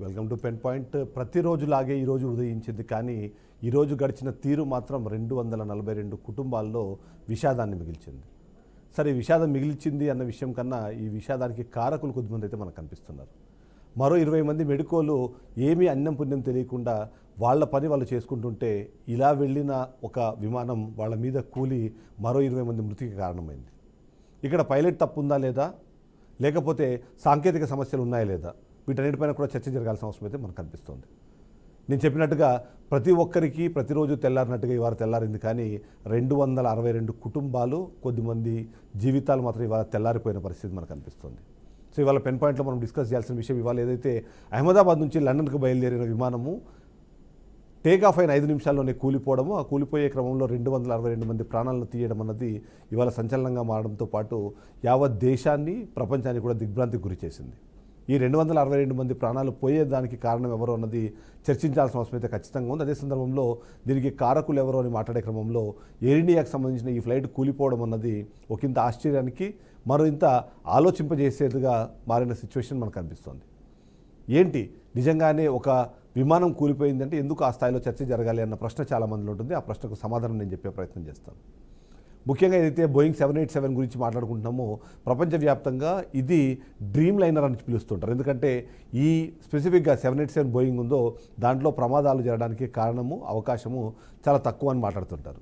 Welcome to Pen Point. ప్రతిరోజులాగే ఈరోజు ఉదయించింది, కానీ ఈరోజు గడిచిన తీరు మాత్రం 242 కుటుంబాల్లో విషాదాన్ని మిగిల్చింది. సరే, ఈ విషాదం మిగిల్చింది అన్న విషయం కన్నా ఈ విషాదానికి కారకులు కొద్దిమంది అయితే మనకు కనిపిస్తున్నారు. మరో 20 మంది మెడికోలు ఏమీ అన్నం పుణ్యం తెలియకుండా వాళ్ళ పని వాళ్ళు చేసుకుంటుంటే ఇలా వెళ్ళిన ఒక విమానం వాళ్ళ మీద కూలి మరో 20 మంది మృతికి కారణమైంది. ఇక్కడ పైలట్ తప్పు ఉందా లేదా, లేకపోతే సాంకేతిక సమస్యలు ఉన్నాయా లేదా, వీటన్నిటిపైన కూడా చర్చ జరగాల్సిన అవసరం అయితే మనకు కనిపిస్తుంది. నేను చెప్పినట్టుగా ప్రతి ఒక్కరికి ప్రతిరోజు తెల్లారినట్టుగా ఇవాళ తెల్లారింది, కానీ 262 కుటుంబాలు, కొద్దిమంది జీవితాలు మాత్రం ఇవాళ తెల్లారిపోయిన పరిస్థితి మనకు కనిపిస్తుంది. సో ఇవాళ పెన్ పాయింట్లో మనం డిస్కస్ చేయాల్సిన విషయం, ఇవాళ ఏదైతే అహ్మదాబాద్ నుంచి లండన్కు బయలుదేరిన విమానము టేక్ ఆఫ్ అయిన 5 నిమిషాల్లోనే కూలిపోవడము, ఆ కూలిపోయే క్రమంలో 262 మంది ప్రాణాలను తీయడం అన్నది ఇవాళ సంచలనంగా మారడంతో పాటు యావత్ దేశాన్ని, ప్రపంచాన్ని కూడా దిగ్భ్రాంతికి గురి చేసింది. ఈ 262 మంది ప్రాణాలు పోయేదానికి కారణం ఎవరో అన్నది చర్చించాల్సిన అవసరం అయితే ఖచ్చితంగా ఉంది. అదే సందర్భంలో దీనికి కారకులు ఎవరో అని మాట్లాడే క్రమంలో ఎయిర్ ఇండియాకి సంబంధించిన ఈ ఫ్లైట్ కూలిపోవడం అన్నది ఒకంత ఆశ్చర్యానికి, మరో ఇంత ఆలోచింపజేసేదిగా మారిన సిచ్యువేషన్ మనకు కనిపిస్తుంది. ఏంటి నిజంగానే ఒక విమానం కూలిపోయిందంటే ఎందుకు ఆ స్థాయిలో చర్చ జరగాలి అన్న ప్రశ్న చాలా మందిలో ఉంటుంది. ఆ ప్రశ్నకు సమాధానం నేను చెప్పే ప్రయత్నం చేస్తాను. ముఖ్యంగా ఏదైతే బోయింగ్ 787 గురించి మాట్లాడుకుంటున్నామో, ప్రపంచవ్యాప్తంగా ఇది డ్రీమ్ లైనర్ అని పిలుస్తుంటారు. ఎందుకంటే ఈ స్పెసిఫిక్గా 787 బోయింగ్ ఉందో దాంట్లో ప్రమాదాలు జరగడానికి కారణము, అవకాశము చాలా తక్కువ అని మాట్లాడుతుంటారు.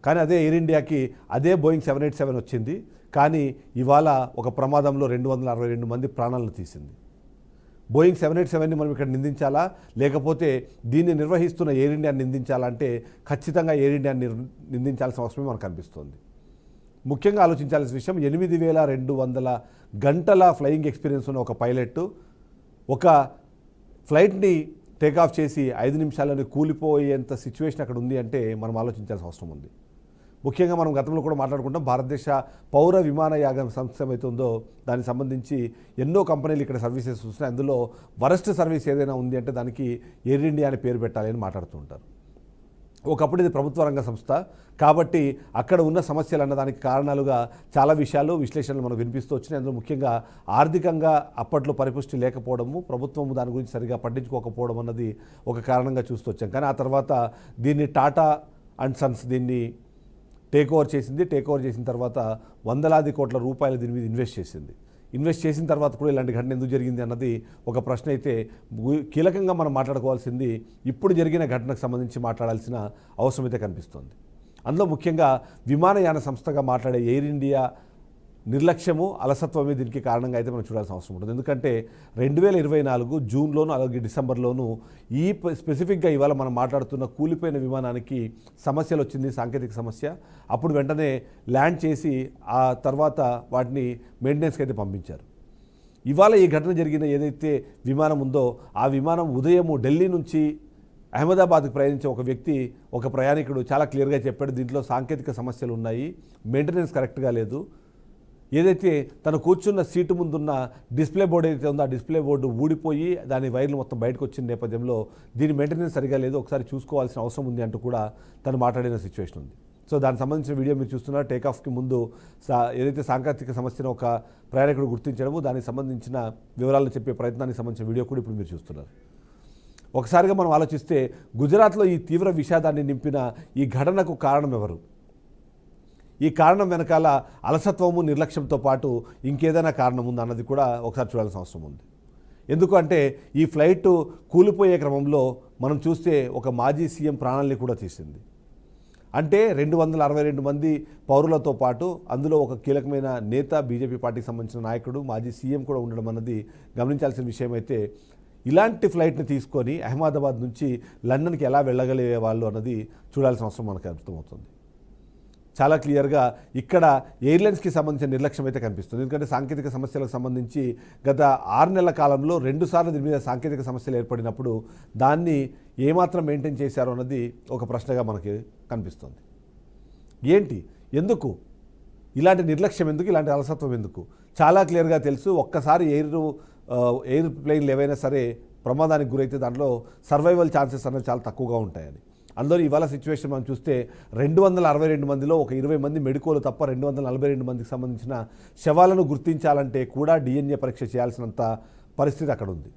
కానీ అదే ఎయిర్ ఇండియాకి అదే బోయింగ్ 787 వచ్చింది, కానీ ఇవాళ ఒక ప్రమాదంలో 262 మంది ప్రాణాలను తీసింది. బోయింగ్ 787ని మనం ఇక్కడ నిందించాలా, లేకపోతే దీన్ని నిర్వహిస్తున్న ఎయిర్ ఇండియాని నిందించాలా అంటే ఖచ్చితంగా ఎయిర్ ఇండియాని నిందించాల్సిన అవసరమే మనకు కనిపిస్తుంది. ముఖ్యంగా ఆలోచించాల్సిన విషయం, 8200 గంటల ఫ్లయింగ్ ఎక్స్పీరియన్స్ ఉన్న ఒక పైలట్ ఒక ఫ్లైట్ని టేకాఫ్ చేసి 5 నిమిషాల్లోనే కూలిపోయేంత సిచ్యువేషన్ అక్కడ ఉంది అంటే మనం ఆలోచించాల్సిన అవసరం ఉంది. ముఖ్యంగా మనం గతంలో కూడా మాట్లాడుకుంటాం, భారతదేశ పౌర విమానయాన సంస్థ ఏమైతే ఉందో దానికి సంబంధించి ఎన్నో కంపెనీలు ఇక్కడ సర్వీసెస్ వస్తున్నాయి. అందులో వరస్ట్ సర్వీస్ ఏదైనా ఉంది అంటే దానికి ఎయిర్ ఇండియా అని పేరు పెట్టాలి అని మాట్లాడుతూ ఉంటారు. ఒకప్పుడు ఇది ప్రభుత్వ రంగ సంస్థ కాబట్టి అక్కడ ఉన్న సమస్యలు అన్నదానికి కారణాలుగా చాలా విషయాలు, విశ్లేషణలు మనకు వినిపిస్తూ వచ్చినాయి. అందులో ముఖ్యంగా ఆర్థికంగా అప్పట్లో పరిపుష్టి లేకపోవడము, ప్రభుత్వం దాని గురించి సరిగా పట్టించుకోకపోవడం అన్నది ఒక కారణంగా చూస్తూ వచ్చాం. కానీ ఆ తర్వాత దీన్ని టాటా అండ్ సన్స్ దీన్ని టేక్ ఓవర్ చేసింది. టేక్ ఓవర్ చేసిన తర్వాత వందలాది కోట్ల రూపాయలు దీని మీద ఇన్వెస్ట్ చేసిన తర్వాత కూడా ఇలాంటి ఘటన ఎందుకు జరిగింది అన్నది ఒక ప్రశ్న అయితే కీలకంగా మనం మాట్లాడుకోవాల్సింది. ఇప్పుడు జరిగిన ఘటనకు సంబంధించి మాట్లాడాల్సిన అవసరం అయితే కనిపిస్తుంది. అందులో ముఖ్యంగా విమానయాన సంస్థగా మాట్లాడే ఎయిర్ ఇండియా నిర్లక్ష్యము, అలసత్వమే దీనికి కారణంగా అయితే మనం చూడాల్సిన అవసరం ఉంటుంది. ఎందుకంటే 2024 జూన్లోను అలాగే డిసెంబర్లోను ఈ స్పెసిఫిక్గా ఇవాళ మనం మాట్లాడుతున్న కూలిపోయిన విమానానికి సమస్యలు వచ్చింది, సాంకేతిక సమస్య. అప్పుడు వెంటనే ల్యాండ్ చేసి ఆ తర్వాత వాటిని మెయింటెనెన్స్కి అయితే పంపించారు. ఇవాళ ఈ ఘటన జరిగిన ఏదైతే విమానం ఉందో ఆ విమానం ఉదయము ఢిల్లీ నుంచి అహ్మదాబాద్కి ప్రయాణించే ఒక వ్యక్తి, ఒక ప్రయాణికుడు చాలా క్లియర్గా చెప్పాడు, దీంట్లో సాంకేతిక సమస్యలు ఉన్నాయి, మెయింటెనెన్స్ కరెక్ట్గా లేదు. ఏదైతే తను కూర్చున్న సీటు ముందున్న డిస్ప్లే బోర్డు ఏదైతే ఉందో ఆ డిస్ప్లే బోర్డు ఊడిపోయి దాని వైర్లు మొత్తం బయటకు వచ్చిన నేపథ్యంలో దీని మెయింటెనెన్స్ సరిగా లేదు, ఒకసారి చూసుకోవాల్సిన అవసరం ఉంది అంటూ కూడా తను మాట్లాడిన సిచ్యువేషన్ ఉంది. సో దానికి సంబంధించిన వీడియో మీరు చూస్తున్నారు. టేకాఫ్కి ముందు ఏదైతే సాంకేతిక సమస్యను ఒక ప్రయాణికుడు గుర్తించడము, దానికి సంబంధించిన వివరాలు చెప్పే ప్రయత్నానికి సంబంధించిన వీడియో కూడా ఇప్పుడు మీరు చూస్తున్నారు. ఒకసారిగా మనం ఆలోచిస్తే గుజరాత్లో ఈ తీవ్ర విషాదాన్ని నింపిన ఈ ఘటనకు కారణం ఎవరు? ఈ కారణం వెనకాల అలసత్వము, నిర్లక్ష్యంతో పాటు ఇంకేదైనా కారణం ఉందా అన్నది కూడా ఒకసారి చూడాల్సిన అవసరం ఉంది. ఎందుకంటే ఈ ఫ్లైట్ కూలిపోయే క్రమంలో మనం చూస్తే ఒక మాజీ సీఎం ప్రాణాలని కూడా తీసింది. అంటే 262 మంది పౌరులతో పాటు అందులో ఒక కీలకమైన నేత, బీజేపీ పార్టీకి సంబంధించిన నాయకుడు, మాజీ సీఎం కూడా ఉండడం అన్నది గమనించాల్సిన విషయం. అయితే ఇలాంటి ఫ్లైట్ని తీసుకొని అహ్మదాబాద్ నుంచి లండన్కి ఎలా వెళ్ళగలిగే వాళ్ళు అన్నది చూడాల్సిన అవసరం మనకు అర్థమవుతుంది. చాలా క్లియర్గా ఇక్కడ ఎయిర్లైన్స్కి సంబంధించిన నిర్లక్ష్యం అయితే కనిపిస్తుంది. ఎందుకంటే సాంకేతిక సమస్యలకు సంబంధించి గత 6 నెలల కాలంలో 2 సార్లు దీని మీద సాంకేతిక సమస్యలు ఏర్పడినప్పుడు దాన్ని ఏమాత్రం మెయింటైన్ చేశారో అన్నది ఒక ప్రశ్నగా మనకి కనిపిస్తుంది. ఏంటి, ఎందుకు ఇలాంటి నిర్లక్ష్యం, ఎందుకు ఇలాంటి అలసత్వం ఎందుకు? చాలా క్లియర్గా తెలుసు, ఒక్కసారి ఎయిర్ ప్లేన్లు ఏవైనా సరే ప్రమాదానికి గురైతే దాంట్లో సర్వైవల్ ఛాన్సెస్ అనేవి చాలా తక్కువగా ఉంటాయని. అందులో ఇవాళ సిచ్యువేషన్ మనం చూస్తే 262 మందిలో ఒక 20 మంది మెడికోలు తప్ప 242 మందికి సంబంధించిన శవాలను గుర్తించాలంటే కూడా DNA పరీక్ష చేయాల్సినంత పరిస్థితి అక్కడ ఉంది.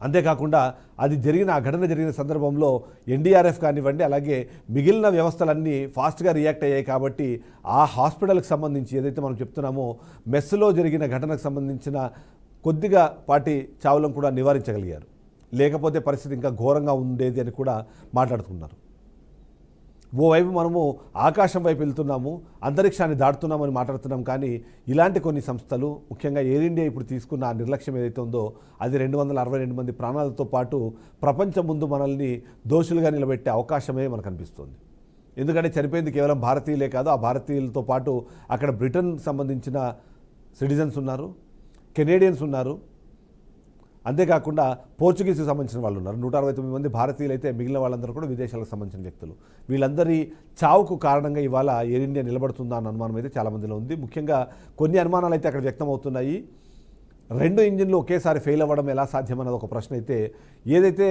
అంతేకాకుండా అది జరిగిన ఆ ఘటన జరిగిన సందర్భంలో ఎన్డీఆర్ఎఫ్ కానివ్వండి, అలాగే మిగిలిన వ్యవస్థలన్నీ ఫాస్ట్గా రియాక్ట్ అయ్యాయి. కాబట్టి ఆ హాస్పిటల్కి సంబంధించి ఏదైతే మనం చెప్తున్నామో మెస్లో జరిగిన ఘటనకు సంబంధించిన కొద్దిగా పాటి చావులను కూడా నివారించగలిగారు. లేకపోతే పరిస్థితి ఇంకా ఘోరంగా ఉండేది అని కూడా మాట్లాడుతున్నారు. ఓవైపు మనము ఆకాశం వైపు వెళ్తున్నాము, అంతరిక్షాన్ని దాటుతున్నామని మాట్లాడుతున్నాం. కానీ ఇలాంటి కొన్ని సంస్థలు, ముఖ్యంగా ఎయిర్ ఇండియా ఇప్పుడు తీసుకున్న ఆ నిర్లక్ష్యం ఏదైతే ఉందో అది 262 మంది ప్రాణాలతో పాటు ప్రపంచం ముందు మనల్ని దోషులుగా నిలబెట్టే అవకాశమే మనకు అనిపిస్తుంది. ఎందుకంటే చనిపోయింది కేవలం భారతీయులే కాదు, ఆ భారతీయులతో పాటు అక్కడ బ్రిటన్ సంబంధించిన సిటిజన్స్ ఉన్నారు, కెనేడియన్స్ ఉన్నారు, అంతేకాకుండా పోర్చుగీస్కి సంబంధించిన వాళ్ళు ఉన్నారు. 169 మంది భారతీయులు అయితే మిగిలిన వాళ్ళందరూ కూడా విదేశాలకు సంబంధించిన వ్యక్తులు. వీళ్ళందరి చావుకు కారణంగా ఇవాళ ఎయిర్ ఇండియా నిలబడుతుందా అన్న అనుమానం అయితే చాలామందిలో ఉంది. ముఖ్యంగా కొన్ని అనుమానాలు అయితే అక్కడ వ్యక్తం అవుతున్నాయి. 2 ఇంజిన్లు ఒకేసారి ఫెయిల్ అవ్వడం ఎలా సాధ్యమన్నది ఒక ప్రశ్న అయితే, ఏదైతే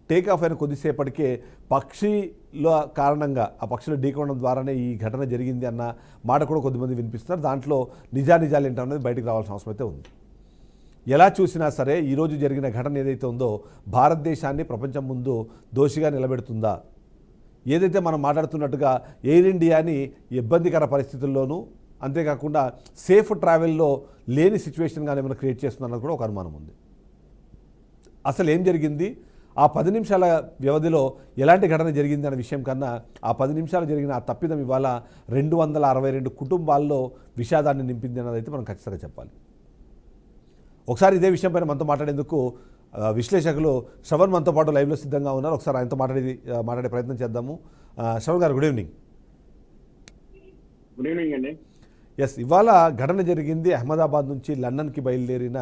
టేక్ ఆఫ్ అయిన కొద్దిసేపటికే పక్షిల కారణంగా ఆ పక్షులు ఢీకొనడం ద్వారానే ఈ ఘటన జరిగింది అన్న మాట కూడా కొద్దిమంది వినిపిస్తున్నారు. దాంట్లో నిజాలు ఏంటనేది బయటకు రావాల్సిన అవసరం అయితే ఉంది. ఎలా చూసినా సరే ఈరోజు జరిగిన ఘటన ఏదైతే ఉందో భారతదేశాన్ని ప్రపంచం ముందు దోషిగా నిలబెడుతుందా? ఏదైతే మనం మాట్లాడుతున్నట్టుగా ఎయిర్ ఇండియాని ఇబ్బందికర పరిస్థితుల్లోనూ, అంతేకాకుండా సేఫ్ ట్రావెల్లో లేని సిచ్యువేషన్గా ఏమైనా క్రియేట్ చేస్తుందన్నది కూడా ఒక అనుమానం ఉంది. అసలు ఏం జరిగింది, ఆ 10 నిమిషాల వ్యవధిలో ఎలాంటి ఘటన జరిగింది అనే విషయం కన్నా ఆ 10 నిమిషాలు జరిగిన ఆ తప్పిదం ఇవాళ 262 కుటుంబాల్లో విషాదాన్ని నింపింది అన్నది అయితే మనం ఖచ్చితంగా చెప్పాలి. ఒకసారి ఇదే విషయం పైన మనతో మాట్లాడేందుకు విశ్లేషకులు శ్రవణ్ మనతో పాటు లైవ్లో సిద్ధంగా ఉన్నారు. ఒకసారి ఆయనతో మాట్లాడే ప్రయత్నం చేద్దాము. శ్రవణ్ గారు, గుడ్ ఈవినింగ్. గుడ్ ఈవినింగ్ అండి. ఎస్, ఇవాళ ఘటన జరిగింది. అహ్మదాబాద్ నుంచి లండన్కి బయలుదేరిన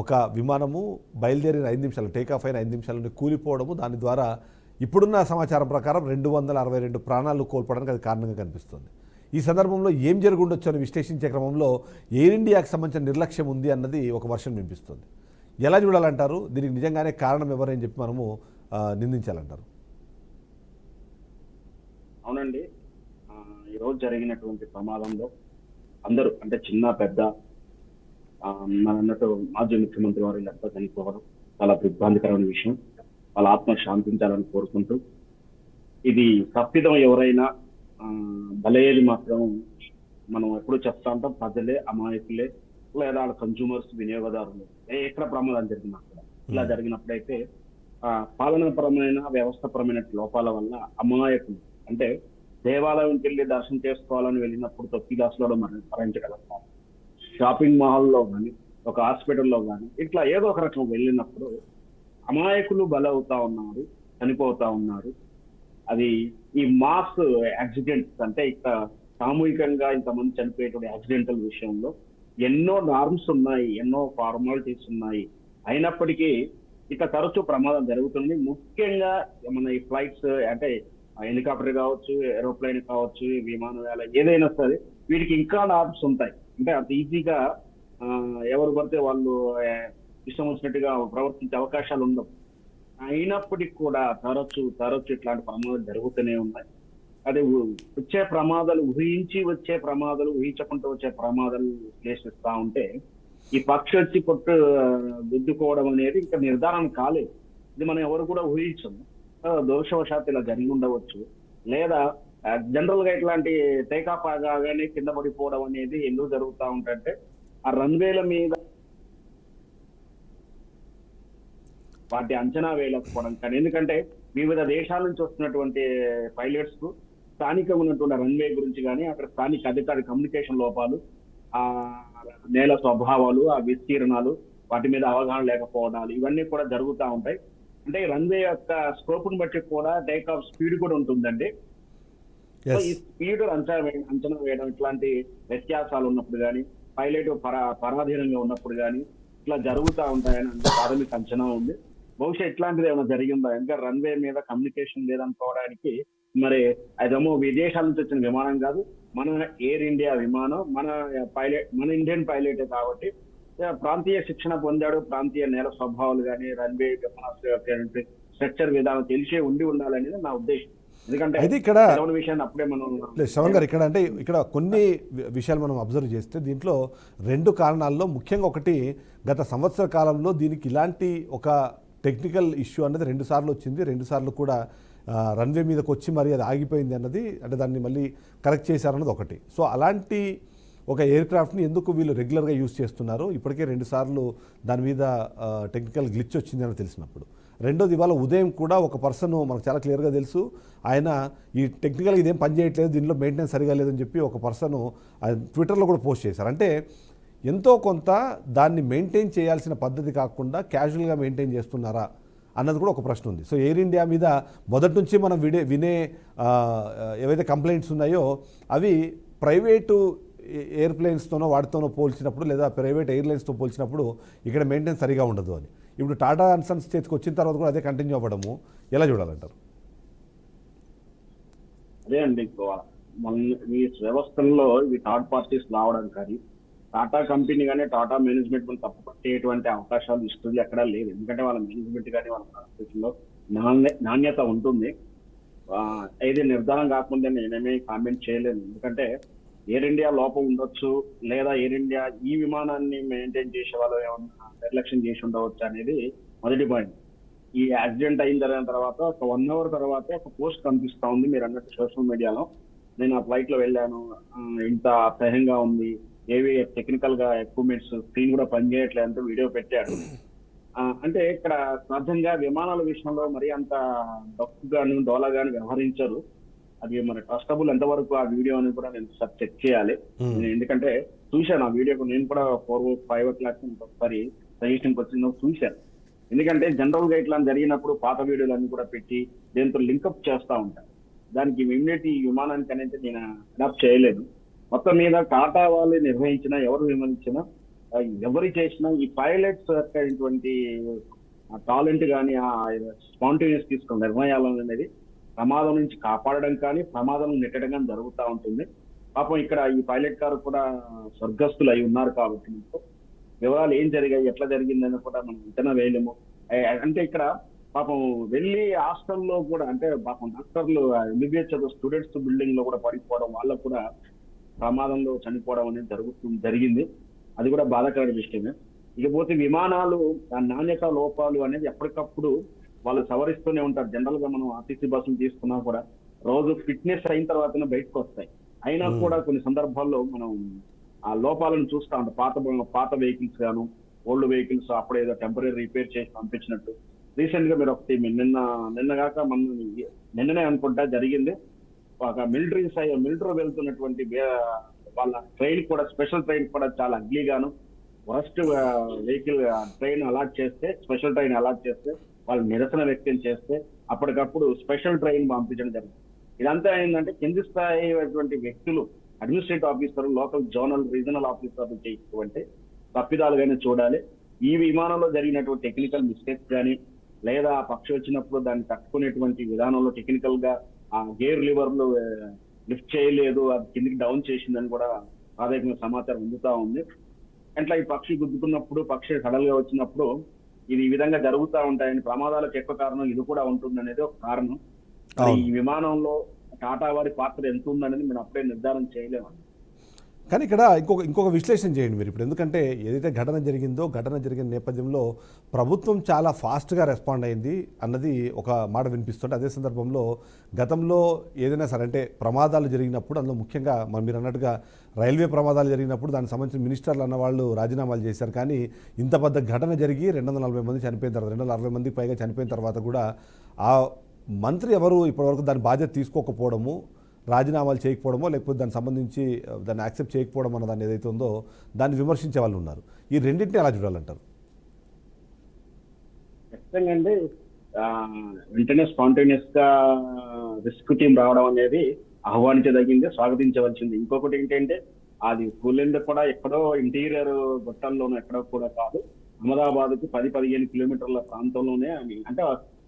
ఒక విమానము బయలుదేరిన 5 నిమిషాలు, టేకాఫ్ అయిన 5 నిమిషాలని కూలిపోవడము, దాని ద్వారా ఇప్పుడున్న సమాచారం ప్రకారం 262 ప్రాణాలు కోల్పోవడానికి అది కారణంగా కనిపిస్తుంది. ఈ సందర్భంలో ఏం జరుగుండొచ్చు అని విశ్లేషించే క్రమంలో ఎయిర్ ఇండియాకి సంబంధించిన నిర్లక్ష్యం ఉంది అన్నది ఒక వర్షన్ వినిపిస్తుంది. ఎలా చూడాలంటారు? దీనికి నిజంగానే కారణం ఎవరని చెప్పి మనము నిందించాలంటారు? అవునండి, ఈరోజు జరిగినటువంటి ప్రమాదంలో అందరూ, అంటే చిన్న పెద్ద, మన అన్నట్టు మాజీ ముఖ్యమంత్రి వారు వీళ్ళంతా చనిపోవడం చాలా దిగ్భ్రాంతికరమైన విషయం. వాళ్ళ ఆత్మ శాంతించాలని కోరుకుంటూ, ఇది తప్పిదం ఎవరైనా బలయ్యేది మాత్రం మనం ఎప్పుడు చెప్తా ఉంటాం, ప్రజలే, అమాయకులే, లేదా వాళ్ళ కన్జ్యూమర్స్, వినియోగదారులు. ఎక్కడ ప్రమాదం జరిగినా కూడా ఇలా జరిగినప్పుడైతే పాలనాపరమైన, వ్యవస్థపరమైన లోపాల వల్ల అమాయకులు, అంటే దేవాలయంకి వెళ్ళి దర్శనం చేసుకోవాలని వెళ్ళినప్పుడు తొక్కిదాసులో మరణించగలుగుతాం. షాపింగ్ మాల్లో కానీ, ఒక హాస్పిటల్లో కానీ, ఇట్లా ఏదో ఒక రకం వెళ్ళినప్పుడు అమాయకులు బలవుతా ఉన్నారు, చనిపోతా ఉన్నారు. అది ఈ మాస్ యాక్సిడెంట్స్, అంటే ఇక సామూహికంగా ఇంతమంది చనిపోయేటువంటి యాక్సిడెంటల్ విషయంలో ఎన్నో నార్మ్స్ ఉన్నాయి, ఎన్నో ఫార్మాలిటీస్ ఉన్నాయి. అయినప్పటికీ ఇక తరచూ ప్రమాదం జరుగుతుంది. ముఖ్యంగా మన ఈ ఫ్లైట్స్, అంటే హెలికాప్టర్ కావచ్చు, ఏరోప్లేన్ కావచ్చు, విమానయాల ఏదైనా సరే, వీటికి ఇంకా నార్మ్స్ ఉంటాయి. అంటే అంత ఈజీగా ఎవరు పడితే వాళ్ళు ఇష్టం వచ్చినట్టుగా ప్రవర్తించే అవకాశాలు ఉండవు. అయినప్పటికీ కూడా తరచు ఇట్లాంటి ప్రమాదాలు జరుగుతూనే ఉన్నాయి. అది వచ్చే ప్రమాదాలు, ఊహించకుండా వచ్చే ప్రమాదాలు విశ్లేషిస్తా ఉంటే ఈ పక్షి వచ్చి పొట్టు గుద్దుకోవడం అనేది ఇంకా నిర్ధారణ కాలేదు. ఇది మనం ఎవరు కూడా ఊహించము. దోషవశాత్తు ఇలా జరిగి ఉండవచ్చు, లేదా జనరల్ గా ఇట్లాంటి టేకాఫ్ ఆగానే కింద పడిపోవడం అనేది ఎందుకు జరుగుతూ ఉంటాయంటే ఆ రన్వేల మీద వాటి అంచనా వేయలేకపోవడం కానీ. ఎందుకంటే వివిధ దేశాల నుంచి వస్తున్నటువంటి పైలట్స్ కు స్థానికంగా ఉన్నటువంటి రన్వే గురించి కానీ, అక్కడ స్థానిక అధికారి కమ్యూనికేషన్ లోపాలు, ఆ నేల స్వభావాలు, ఆ విస్తీర్ణాలు, వాటి మీద అవగాహన లేకపోవడాలు, ఇవన్నీ కూడా జరుగుతూ ఉంటాయి. అంటే రన్వే యొక్క స్కోప్ ను బట్టి కూడా టేక్ ఆఫ్ స్పీడ్ కూడా ఉంటుందండి. ఈ స్పీడ్ అంచనా వేయడం, ఇట్లాంటి వ్యత్యాసాలు ఉన్నప్పుడు కానీ, పైలట్ పరాధీనంగా ఉన్నప్పుడు కానీ ఇట్లా జరుగుతూ ఉంటాయని ప్రాథమిక అంచనా ఉంది. బహుశా ఇట్లాంటిది ఏమైనా జరిగిందా? ఇంకా రన్వే మీద కమ్యూనికేషన్ లేదనుకోవడానికి మరి అదేమో విదేశాల నుంచి వచ్చిన విమానం కాదు, మన ఎయిర్ ఇండియా విమానం, మన ఇండియన్ పైలటే కాబట్టి ప్రాంతీయ శిక్షణ పొందాడు, ప్రాంతీయ నేల స్వభావాలు కానీ, రన్వే విమానాశ్రయ స్ట్రక్చర్ విధానం తెలిసే ఉండాలనేది నా ఉద్దేశం. ఎందుకంటే అయితే ఇక్కడ విషయాన్ని అప్పుడే మనం శ్రవణ్ గారు ఇక్కడ కొన్ని విషయాలు మనం అబ్జర్వ్ చేస్తే దీంట్లో 2 కారణాల్లో ముఖ్యంగా ఒకటి, గత సంవత్సర కాలంలో దీనికి ఇలాంటి ఒక టెక్నికల్ ఇష్యూ అన్నది 2 సార్లు వచ్చింది. 2 సార్లు కూడా రన్వే మీదకి వచ్చి మరి అది ఆగిపోయింది అన్నది, అంటే దాన్ని మళ్ళీ కరెక్ట్ చేశారన్నది ఒకటి. సో అలాంటి ఒక ఎయిర్ క్రాఫ్ట్ని ఎందుకు వీళ్ళు రెగ్యులర్గా యూజ్ చేస్తున్నారు? ఇప్పటికే 2 సార్లు దాని మీద టెక్నికల్ గ్లిచ్ వచ్చింది అని తెలిసినప్పుడు. రెండోది, ఇవాళ ఉదయం కూడా ఒక పర్సన్ మనకు చాలా క్లియర్గా తెలుసు, ఆయన ఈ టెక్నికల్గా ఇదేం పని చేయట్లేదు, దీనిలో మెయింటెనెన్స్ సరిగా లేదని చెప్పి ఒక పర్సన్ ట్విట్టర్లో కూడా పోస్ట్ చేశారు. అంటే ఎంతో కొంత దాన్ని మెయింటైన్ చేయాల్సిన పద్ధతి కాకుండా క్యాజువల్గా మెయింటైన్ చేస్తున్నారా అన్నది కూడా ఒక ప్రశ్న ఉంది. సో ఎయిర్ ఇండియా మీద మొదటి నుంచి మనం వినే ఏవైతే కంప్లైంట్స్ ఉన్నాయో అవి ప్రైవేటు ఎయిర్ప్లేన్స్తోనో వాటితోనో పోల్చినప్పుడు, లేదా ప్రైవేట్ ఎయిర్లైన్స్తో పోల్చినప్పుడు ఇక్కడ మెయింటెనెన్స్ సరిగా ఉండదు అని. ఇప్పుడు టాటా అండ్ సన్స్ చేతికి వచ్చిన తర్వాత కూడా అదే కంటిన్యూ అవ్వడము ఎలా చూడాలంటారు? అదే అండి, ఈ వ్యవస్థల్లో ఇవి థర్డ్ పార్టీస్ రావడం కానీ టాటా కంపెనీ కానీ టాటా మేనేజ్మెంట్ మనం తప్పు పట్టేటువంటి అవకాశాలు ఇస్తుంది ఎక్కడా లేదు. ఎందుకంటే వాళ్ళ మేనేజ్మెంట్ కానీ వాళ్ళ పరిస్థితుల్లో నాణ్యత ఉంటుంది. ఏది నిర్ధారణ కాకుండా నేనేమీ కామెంట్ చేయలేను. ఎందుకంటే ఎయిర్ ఇండియా లోపం ఉండొచ్చు, లేదా ఎయిర్ ఇండియా ఈ విమానాన్ని మెయింటైన్ చేసే వాళ్ళు ఏమన్నా నిర్లక్ష్యం చేసి ఉండవచ్చు అనేది మొదటి పాయింట్. ఈ యాక్సిడెంట్ అయిన తర్వాత ఒక 1 అవర్ తర్వాత ఒక పోస్ట్ కనిపిస్తా ఉంది, మీరు అన్నట్టు సోషల్ మీడియాలో. నేను ఆ ఫ్లైట్ లో వెళ్ళాను, ఇంత అసహ్యంగా ఉంది, ఏవి టెక్నికల్ గా ఎక్విప్మెంట్స్ స్క్రీన్ కూడా పనిచేయట్లేదు అంటూ వీడియో పెట్టాడు. అంటే ఇక్కడ సహజంగా విమానాల విషయంలో మరి అంత డొక్కుగాను డోలాగాను వ్యవహరించరు. అది మన ట్రస్టబుల్ ఎంతవరకు ఆ వీడియో అని కూడా నేను చెక్ చేయాలి. ఎందుకంటే చూశాను ఆ వీడియోకు, నేను కూడా 4-5 o'clock ఒకసారి సజెషన్కి వచ్చిందో చూశాను. ఎందుకంటే జనరల్ గా ఇట్లా జరిగినప్పుడు పాత వీడియోలన్నీ కూడా పెట్టి దీంతో లింకప్ చేస్తా ఉంటాను. దానికి ఇమ్మీడియట్ ఈ విమానానికి అనేది నేను అడాప్ట్ చేయలేదు. మొత్తం మీద టాటా వాళ్ళు నిర్వహించిన, ఎవరు విమర్శించినా, ఎవరు చేసినా ఈ పైలట్స్ యొక్క టాలెంట్ కానీ ఆ స్పాంటేనియస్ తీసుకున్న నిర్ణయాలు అనేది ప్రమాదం నుంచి కాపాడడం కానీ ప్రమాదం నెట్టడం కానీ జరుగుతూ ఉంటుంది. పాపం ఇక్కడ ఈ పైలట్ గారు కూడా స్వర్గస్థులు అయి ఉన్నారు కాబట్టి వివరాలు ఏం జరిగాయి, ఎట్లా జరిగిందని కూడా మనం అంచనా వేయలేము. అంటే ఇక్కడ పాపం వెళ్ళి హాస్టల్లో కూడా, అంటే పాపం డాక్టర్లు ఎంబీబీఎస్ చదువు స్టూడెంట్స్ బిల్డింగ్ లో కూడా పడిపోవడం, వాళ్ళకు కూడా ప్రమాదంలో చనిపోవడం అనేది జరిగింది. అది కూడా బాధాకరమైన విషయమే. ఇకపోతే విమానాలు నాణ్యత లోపాలు అనేది ఎప్పటికప్పుడు వాళ్ళు సవరిస్తూనే ఉంటారు. జనరల్ గా మనం ఆర్టీసీ బస్సులు తీసుకున్నా కూడా రోజు ఫిట్నెస్ అయిన తర్వాతనే బయటకు వస్తాయి. అయినా కూడా కొన్ని సందర్భాల్లో మనం ఆ లోపాలను చూస్తా ఉంటాం. పాత వెహికల్స్ గాను, ఓల్డ్ వెహికల్స్ అప్పుడేదో టెంపరీ రిపేర్ చేసి పంపించినట్టు. రీసెంట్ గా మీరు ఒకటి నిన్నగాక నిన్ననే అనుకుంటా జరిగింది. ఒక మిలిటరీ వెళ్తున్నటువంటి వాళ్ళ ట్రైన్ కూడా, స్పెషల్ ట్రైన్ కూడా చాలా అగ్లీగాను వరస్ట్ వెహికల్ ట్రైన్ అలాట్ చేస్తే, స్పెషల్ ట్రైన్ అలాట్ చేస్తే వాళ్ళు నిరసన వ్యక్తం చేస్తే అప్పటికప్పుడు స్పెషల్ ట్రైన్ పంపించడం జరిగింది. ఇదంతా ఏంటంటే కింది స్థాయి వ్యక్తులు, administrative officer, local zonal regional ఆఫీసర్లు చేసేటువంటి తప్పిదాలుగానే చూడాలి. ఈ విమానంలో జరిగినటువంటి టెక్నికల్ మిస్టేక్స్ కానీ, లేదా పక్షి వచ్చినప్పుడు దాన్ని తట్టుకునేటువంటి విధానంలో టెక్నికల్ గా ఆ గేర్ లివర్లు లిఫ్ట్ చేయలేదు, అది కిందికి డౌన్ చేసిందని కూడా ప్రాథమిక సమాచారం అందుతా ఉంది. అట్లా ఈ పక్షి గుద్దుకున్నప్పుడు, పక్షి సడల్ గా వచ్చినప్పుడు ఇది ఈ విధంగా జరుగుతూ ఉంటాయని, ప్రమాదాలకు ఎక్కువ కారణం ఇది కూడా ఉంటుంది అనేది ఒక కారణం. ఈ విమానంలో టాటా వారి పాత్ర ఎంత ఉందనేది మనం అప్పుడే నిర్ధారణ చేయలేము. కానీ ఇక్కడ ఇంకొక విశ్లేషణ చేయండి మీరు ఇప్పుడు. ఎందుకంటే ఏదైతే ఘటన జరిగిన నేపథ్యంలో ప్రభుత్వం చాలా ఫాస్ట్గా రెస్పాండ్ అయింది అన్నది ఒక మాట వినిపిస్తుంటే, అదే సందర్భంలో గతంలో ఏదైనా సరే అంటే ప్రమాదాలు జరిగినప్పుడు, అందులో ముఖ్యంగా మీరు అన్నట్టుగా రైల్వే ప్రమాదాలు జరిగినప్పుడు దానికి సంబంధించిన మినిస్టర్లు అన్న వాళ్ళు రాజీనామాలు చేశారు. కానీ ఇంత పెద్ద ఘటన జరిగి 240 మంది చనిపోయిన తర్వాత, 260 మందికి పైగా చనిపోయిన తర్వాత కూడా ఆ మంత్రి ఎవరు ఇప్పటివరకు దాని బాధ్యత తీసుకోకపోవడము, రాజీనామాలు చేయకపోవడమో, లేకపోతే దానికి సంబంధించి దాన్ని యాక్సెప్ట్ చేయకపోవడం అన్న దాన్ని ఏదైతే ఉందో దాన్ని విమర్శించే వాళ్ళు ఉన్నారు. ఈ రెండింటిని ఎలా చూడాలంటారు? ఖచ్చితంగా అండి, వెంటనే స్పాంటేనియస్ గా రెస్క్యూ టీం రావడం అనేది ఆహ్వానించదగింది, స్వాగతించవలసింది. ఇంకొకటి ఏంటంటే అది కూలింది కూడా ఎక్కడో ఇంటీరియర్ గొట్టంలోనూ ఎక్కడో కూడా కాదు, అహ్మదాబాద్ కు 10-15 కిలోమీటర్ల ప్రాంతంలోనే, అంటే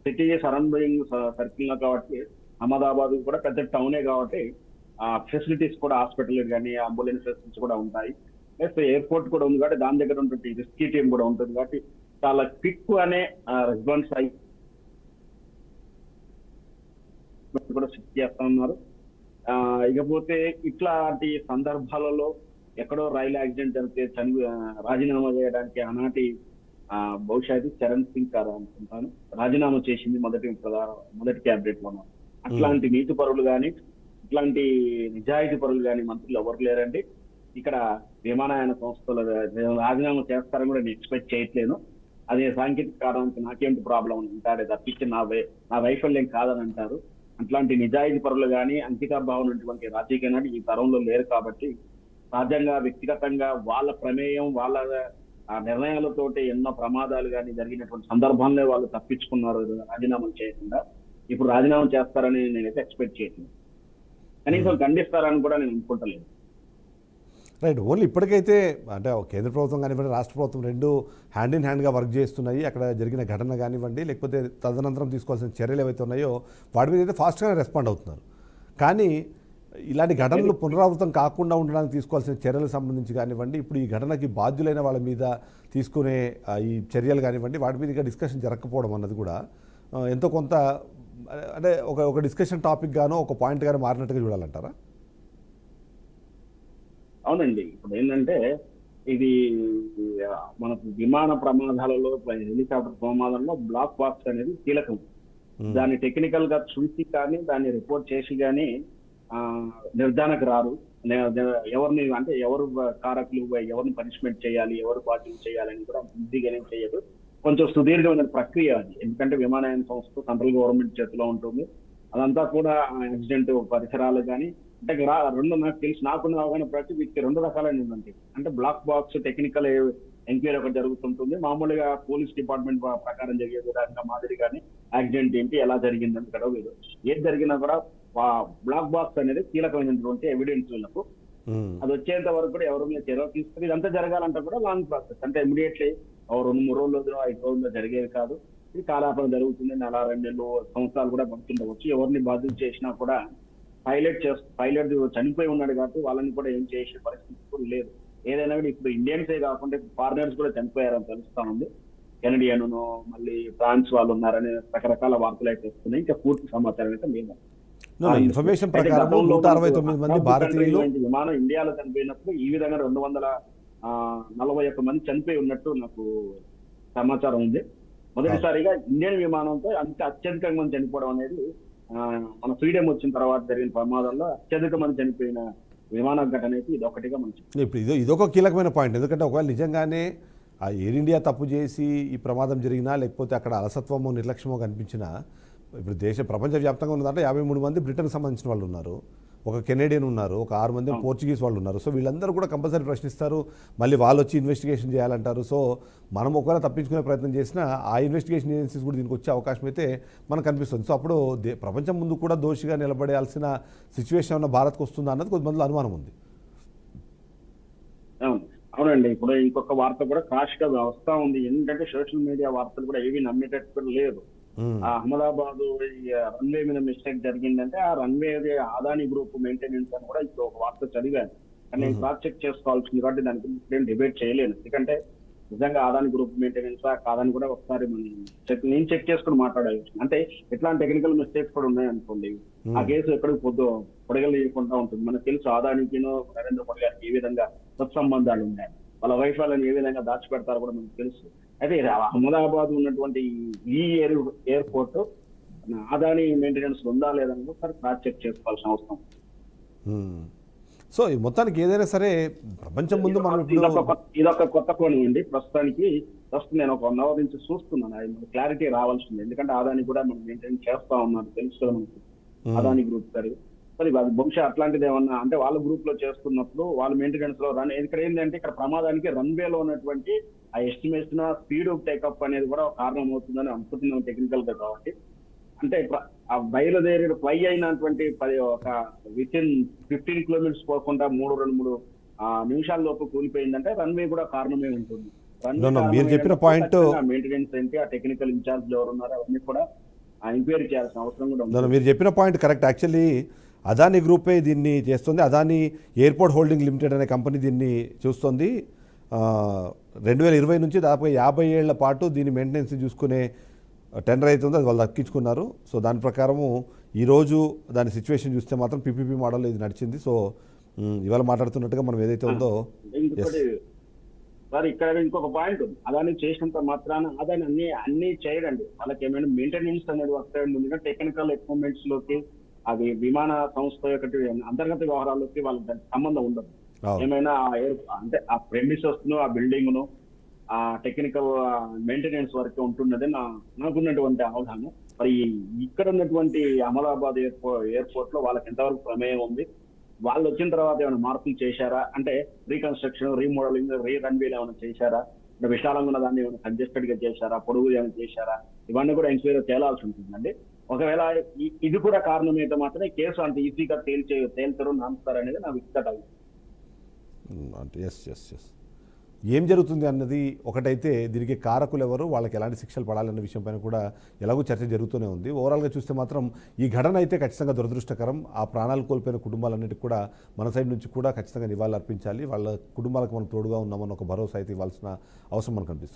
సిటీ సరౌండింగ్ సర్కిల్ కాబట్టి అహ్మదాబాద్ కూడా పెద్ద టౌనే కాబట్టి ఆ ఫెసిలిటీస్ కూడా, హాస్పిటల్ కానీ అంబులెన్స్ ఫెసిలిటీస్ కూడా ఉంటాయి. ప్లస్ ఎయిర్పోర్ట్ కూడా ఉంది కాబట్టి దాని దగ్గర ఉంటుంది రెస్క్యూ టీం కూడా ఉంటుంది కాబట్టి చాలా క్విక్ అనే రెస్పాన్స్ అయ్యి కూడా సిక్ చేస్తా ఉన్నారు. ఇకపోతే ఇట్లాంటి సందర్భాలలో ఎక్కడో రైలు యాక్సిడెంట్ జరిగితే రాజీనామా చేయడానికి ఆనాటి బహుశా ఇది చరణ్ సింగ్ కాదా అనుకుంటాను, రాజీనామా చేసింది మొదటి క్యాబినెట్ లో. అట్లాంటి నీతి పరులు కానీ ఇట్లాంటి నిజాయితీ పరులు కానీ మంత్రులు ఎవరు లేరండి. ఇక్కడ విమానయాన సంస్థలు రాజీనామా చేస్తారని కూడా నేను ఎక్స్పెక్ట్ చేయట్లేను. అదే సాంకేతిక కారణానికి నాకేంటి ప్రాబ్లం అని అంటారే తప్పించి నా వైఫల్యం కాదని అంటారు. అట్లాంటి నిజాయితీ పరులు కానీ అంకిత భావం ఉన్నటువంటి రాజకీయ నాయకులు ఈ తరంలో లేరు. కాబట్టి సహజంగా వ్యక్తిగతంగా వాళ్ళ ప్రమేయం, వాళ్ళ నిర్ణయాలతోటి ఎన్నో ప్రమాదాలు కానీ జరిగినటువంటి సందర్భాల్లో వాళ్ళు తప్పించుకున్నారు రాజీనామాలు చేయకుండా. ఇప్పుడు రాజీనామా చేస్తారని నేనైతే ఎక్స్పెక్ట్ చేయట్లేదు. కనీసం ఖండిస్తారని కూడా నేను అనుకుంటలేదు. రైట్. ఓన్లీ ఇప్పటికైతే అంటే కేంద్ర ప్రభుత్వం కానివ్వండి, రాష్ట్ర ప్రభుత్వం రెండు హ్యాండ్ ఇన్ హ్యాండ్గా వర్క్ చేస్తున్నాయి. అక్కడ జరిగిన ఘటన కానివ్వండి, లేకపోతే తదనంతరం తీసుకోవాల్సిన చర్యలు ఏవైతే ఉన్నాయో వాటి మీద అయితే ఫాస్ట్గానే రెస్పాండ్ అవుతున్నారు. కానీ ఇలాంటి ఘటనలు పునరావృతం కాకుండా ఉండడానికి తీసుకోవాల్సిన చర్యలకు సంబంధించి కానివ్వండి, ఇప్పుడు ఈ ఘటనకి బాధ్యులైన వాళ్ళ మీద తీసుకునే ఈ చర్యలు కానివ్వండి, వాటి మీద ఇంకా డిస్కషన్ జరగకపోవడం అన్నది కూడా ఎంతో కొంత అంటే ఒక డిస్కషన్ టాపిక్ గానో ఒక పాయింట్ గానో మారినట్టుగా చూడాలంటారా? అవునండి. ఇప్పుడు ఏంటంటే ఇది మనకు విమాన ప్రమాదాలలో, హెలికాప్టర్ ప్రమాదంలో బ్లాక్ బాక్స్ అనేది కీలకం. దాన్ని టెక్నికల్ గా చూసి కానీ దాన్ని రిపోర్ట్ చేసి కానీ నిర్ధారణకు రారు. ఎవరిని అంటే ఎవరు కారకులు, ఎవరిని పనిష్మెంట్ చేయాలి, ఎవరు బాధ్యత చేయాలని కూడా ఈజీగానే చేయదు. కొంచెం సుదీర్ఘమైన ప్రక్రియ అది. ఎందుకంటే విమానయాన సంస్థ సెంట్రల్ గవర్నమెంట్ చేతిలో ఉంటుంది. అదంతా కూడా యాక్సిడెంట్ పరిసరాలు కానీ అంటే రెండు నాకు తెలిసి నాకున్న అవగాహన ప్రతి వీటికి రెండు రకాలైన ఉందండి. అంటే బ్లాక్ బాక్స్ టెక్నికల్ ఎంక్వైరీ ఒకటి జరుగుతుంటుంది. మామూలుగా పోలీస్ డిపార్ట్మెంట్ ప్రకారం జరిగే విధంగా మాదిరిగానే యాక్సిడెంట్ ఏంటి, ఎలా జరిగిందని గడవలేదు. ఏది జరిగినా కూడా బ్లాక్ బాక్స్ అనేది కీలకమైనటువంటి ఎవిడెన్స్ వీళ్ళకు. అది వచ్చేంత వరకు కూడా ఎవరి మీద చర్యలు తీసుకుని ఇదంతా జరగాలంటే కూడా లాంగ్ ప్రాసెస్. అంటే ఇమీడియట్లీ 2-3 రోజుల్లో 5 రోజుల్లో జరిగేది కాదు. ఇది కాలాపన జరుగుతుంది. 1-2 నెలలు, సంవత్సరాలు కూడా పడుతుండవచ్చు. ఎవరిని బాధ్యత చేసినా కూడా పైలట్ చనిపోయి ఉన్నాడు కాబట్టి వాళ్ళని కూడా ఏం చేసే పరిస్థితి కూడా లేదు. ఏదైనా కూడా ఇప్పుడు ఇండియన్సే కాకుండా ఫారినర్స్ కూడా చనిపోయారని తెలుస్తా ఉంది. కెనడియన్, మళ్ళీ ఫ్రాన్స్ వాళ్ళు ఉన్నారని రకరకాల వార్తలు అయితే వస్తున్నాయి. ఇంకా పూర్తి సమాచారం అయితే లేదు. ఇన్ఫర్మేషన్ ప్రకారం 169 మంది భారతీయులు విమానం ఇండియాలో చనిపోయినప్పుడు ఈ విధంగా 241 మంది చనిపోయి ఉన్నట్టు నాకు సమాచారం ఉంది. మొదటిసారిగా ఇండియన్ విమానంతో అంత అత్యధికంగా మంది చనిపోవడం అనేది మన ఫ్రీడమ్ వచ్చిన తర్వాత జరిగిన ప్రమాదంలో అత్యధిక మంది చనిపోయిన విమాన ఘటన అయితే ఇది ఒకటిగా మనం ఇప్పుడు ఇదొక కీలకమైన పాయింట్. ఎందుకంటే ఒకవేళ నిజంగానే ఆ ఎయిర్ ఇండియా తప్పు చేసి ఈ ప్రమాదం జరిగినా, లేకపోతే అక్కడ అలసత్వమో నిర్లక్ష్యమో కనిపించినా, ఇప్పుడు ప్రపంచవ్యాప్తంగా ఉన్నదంటే 53 మంది బ్రిటన్కి సంబంధించిన వాళ్ళు ఉన్నారు, ఒక కెనేడియన్ ఉన్నారు, ఒక 6 మంది పోర్చుగీస్ వాళ్ళు ఉన్నారు. సో వీళ్ళందరూ కూడా కంపల్సరీ ప్రశ్నిస్తారు. మళ్ళీ వాళ్ళు వచ్చి ఇన్వెస్టిగేషన్ చేయాలంటారు. సో మనం ఒకవేళ తప్పించుకునే ప్రయత్నం చేసినా ఆ ఇన్వెస్టిగేషన్ ఏజెన్సీస్ కూడా దీనికి వచ్చే అవకాశం అయితే మనకు కనిపిస్తుంది. సో అప్పుడు ప్రపంచం ముందు కూడా దోషిగా నిలబడాల్సిన సిచ్యువేషన్ ఉన్న భారత్కు వస్తుందా అన్నది కొంతమందిలో అనుమానం ఉంది. అవునండి. ఇప్పుడు ఇంకొక వార్త కూడా క్రాష్ గా వస్తా ఉంది. ఎందుకంటే సోషల్ మీడియా వార్తలు కూడా ఏవి నమ్మేటట్టు లేదు. అహ్మదాబాద్ రన్వే మీద మిస్టేక్ జరిగిందంటే ఆ రన్వే అదాని గ్రూప్ మెయింటెనెన్స్ అని కూడా ఇప్పుడు ఒక వార్త చదివాను. కానీ నేను క్రాస్ చెక్ చేసుకోవాల్సింది కాబట్టి దాని గురించి నేను డిబేట్ చేయలేను. ఎందుకంటే నిజంగా అదాని గ్రూప్ మెయింటెనెన్స్ కాదని కూడా ఒకసారి నేను చెక్ చేసుకుని మాట్లాడాలి. అంటే ఎట్లాంటి టెక్నికల్ మిస్టేక్స్ కూడా ఉన్నాయి అనుకోండి, ఆ కేసు ఎక్కడికి పొడగలేకుండా ఉంటుంది. మనకు తెలుసు అదానికి నరేంద్ర మోడీ గారికి ఏ విధంగా సత్సంబంధాలు ఉన్నాయి, వాళ్ళ వైఫల్యాన్ని ఏ విధంగా దాచిపెడతారో కూడా మనకు తెలుసు. అయితే అహ్మదాబాద్ ఉన్నటువంటి ఈ ఎయిర్పోర్ట్ అదాని మెయింటెనెన్స్ ఉందా లేదని ఒకసారి క్రాస్ చెక్ చేసుకోవాల్సిన అవసరం. సో మొత్తానికి ఏదైనా సరే ప్రపంచం ముందు మనం ఇదొక కొత్త కోణం అండి. ప్రస్తుతం నేను ఒక 1 అవర్ నుంచి చూస్తున్నాను. క్లారిటీ రావాల్సింది. ఎందుకంటే అదాని కూడా మనం మెయింటైన్ చేస్తా ఉన్నాను, తెలుసు మనకి అదాని గ్రూప్ గారు. మరి అది బహుశా అట్లాంటిది ఏమన్నా అంటే వాళ్ళ గ్రూప్ లో చేస్తున్నప్పుడు వాళ్ళ మెయింటెనెన్స్ లో ఇక్కడ ఏంటంటే ఇక్కడ ప్రమాదానికి రన్వేలో ఉన్నటువంటి ఆ ఎస్టిమేషన్ స్పీడ్ టేకప్ అనేది కూడా ఒక కారణం అవుతుందని అనుకుంటున్నాం టెక్నికల్ గా. కాబట్టి అంటే ఆ బయలుదేరి ఫ్లై అయినటువంటి ఒక వితిన్ 15 కిలోమీటర్స్ పోకుండా 3 నిమిషాల లోపు కూలిపోయిందంటే రన్వే కూడా కారణమే ఉంటుంది. మీరు చెప్పిన పాయింట్ మెయింటెనెన్స్ ఏంటి, ఆ టెక్నికల్ ఇన్ఛార్జ్ ఎవరు ఉన్నారో అవన్నీ కూడా ఎంక్వైరీ చేయాల్సిన అవసరం కూడా ఉంది. మీరు చెప్పిన పాయింట్ కరెక్ట్. యాక్చువల్లీ అదాని గ్రూపే దీన్ని చేస్తుంది. అదాని ఎయిర్పోర్ట్ హోల్డింగ్ లిమిటెడ్ అనే కంపెనీ దీన్ని చూస్తుంది. 2020 నుంచి దాదాపుగా 50 ఏళ్ల పాటు దీని మెయింటెనెన్స్ చూసుకునే టెండర్ అవుతుంది, అది వాళ్ళు దక్కించుకున్నారు. సో దాని ప్రకారము ఈరోజు దాని సిచ్యువేషన్ చూస్తే మాత్రం పీపీపీ మోడల్ ఇది నడిచింది. సో ఇవాళ మాట్లాడుతున్నట్టుగా మనం ఏదైతే ఉందో సార్ ఇక్కడ ఇంకొక పాయింట్ ఉంది. అదాన్ని చేసినంత మాత్రాన అదాన్ని అన్ని చేయడండి. వాళ్ళకి ఏమైనా మెయింటెనెన్స్ అనేది వస్తే ముందుగా టెక్నికల్ ఎక్విప్మెంట్స్ లోకి అది విమాన సంస్థ యొక్క అంతర్గత వ్యవహారాల్లోకి వాళ్ళకి దానికి సంబంధం ఉండదు. అవును. ఏమైనా అంటే ఆ ప్రెమిసెస్ ను, ఆ బిల్డింగ్ ను, ఆ టెక్నికల్ మెయింటెనెన్స్ వరకు ఉంటున్నది నాకున్నటువంటి అవగాహన. మరి ఇక్కడ ఉన్నటువంటి అహ్మదాబాద్ ఎయిర్పోర్ట్ లో వాళ్ళకి ఎంతవరకు ప్రమేయం ఉంది, వాళ్ళు వచ్చిన తర్వాత ఏమైనా మార్పులు చేశారా, అంటే రీకన్స్ట్రక్షన్, రీమోడలింగ్, రన్వేలు ఏమైనా చేశారా, అంటే విశాలంగా ఉన్న దాన్ని ఏమైనా కంజెస్టెడ్ గా చేశారా, పొడుగు ఏమైనా చేశారా, ఇవన్నీ కూడా ఎంక్వైరీ తేలాల్సి ఉంటుందండి. ఒకవేళ ఇది కూడా కారణమైతే మాత్రమే కేసు అంత ఈజీగా తేల్చరు, నాంపుతారు అనేది నా వ్యక్తిగత అభిప్రాయం. అంటే ఎస్ ఏం జరుగుతుంది అన్నది ఒకటైతే, దీనికి కారకులు ఎవరు, వాళ్ళకి ఎలాంటి శిక్షలు పడాలన్న విషయం పైన కూడా ఎలాగో చర్చ జరుగుతూనే ఉంది. ఓవరాల్గా చూస్తే మాత్రం ఈ ఘటన అయితే ఖచ్చితంగా దురదృష్టకరం. ఆ ప్రాణాలు కోల్పోయిన కుటుంబాలన్నిటికీ కూడా మన సైడ్ నుంచి కూడా ఖచ్చితంగా నివాళులు అర్పించాలి. వాళ్ళ కుటుంబాలకు మనం తోడుగా ఉన్నామన్న ఒక భరోసా అయితే ఇవ్వాల్సిన అవసరం మనకు కనిపిస్తుంది.